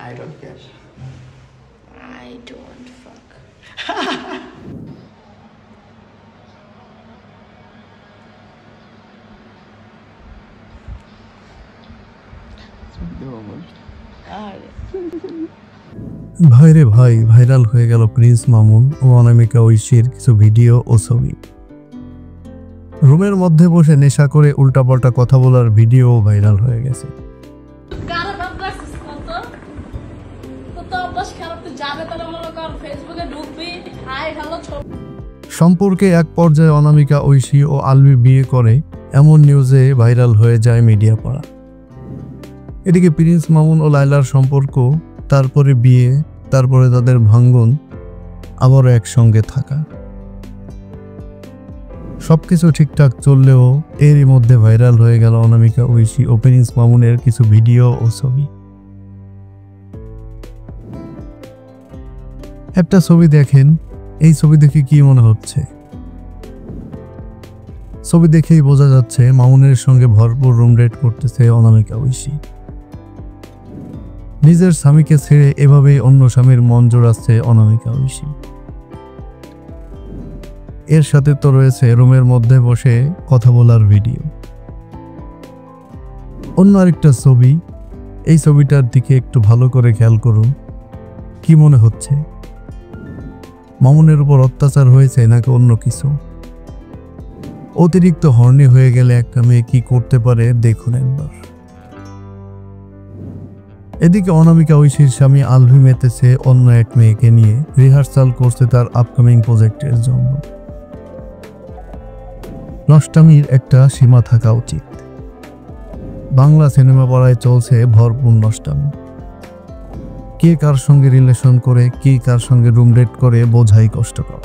I don't care. I don't fuck. ভাইরে ভাই, viral হয়ে গেল প্রিন্স মামুন ও অনামিকা ঐশীর কিছু ভিডিও ও ছবি। রুমের মধ্যে বসে নেশা করে উল্টাপাল্টা কথা বলার ভিডিও ভাইরাল হয়ে গেছে। সম্পর্কে এক পর্যায়ে অনামিকা ঐশী ও আলভি বিয়ে করে এমন নিউজে ভাইরাল হয়ে যায় মিডিয়া পাড়া। এদিকে প্রিন্স মামুন ও লায়লার সম্পর্ক, তারপরে বিয়ে, তারপরে তাদের ভাঙ্গন, আবারও একসঙ্গে থাকা, সবকিছু ঠিকঠাক চললেও এরই মধ্যে ভাইরাল হয়ে গেল অনামিকা ঐশী ও প্রিন্স মামুনের কিছু ভিডিও ও ছবি। একটা ছবি দেখেন, এই ছবি দেখে কি মনে হচ্ছে? ছবি দেখেই বোঝা যাচ্ছে মামুনের সঙ্গে ভরপুর রুম ডেট করতেছে অনামিকা ঐশী। নিজের স্বামীকে ছেড়ে এভাবেই অন্য স্বামীর মন জোড়াচ্ছে অনামিকা ঐশী। এর সাথে তো রয়েছে রুমের মধ্যে বসে কথা বলার ভিডিও। অন্য আরেকটা ছবি, এই ছবিটার দিকে একটু ভালো করে খেয়াল করুন। কি মনে হচ্ছে? মামুনের উপর অত্যাচার হয়েছে নাকি অন্য কিছু? অতিরিক্ত হর্নি হয়ে গেলে একটা মেয়ে কি করতে পারে দেখুন একবার। এদিকে অনামিকা ঐশীর স্বামী আলভি মেতেছে অন্য এক মেয়েকে নিয়ে, রিহার্সাল করছে তার আপকামিং প্রজেক্টের জন্য। নষ্টামির একটা সীমা থাকা উচিত। বাংলা সিনেমা পাড়ায় চলছে ভরপুর নষ্টামি। কে কার সঙ্গে রিলেশন করে, কে কার সঙ্গে রুম ডেট করে বোঝাই কষ্টকর।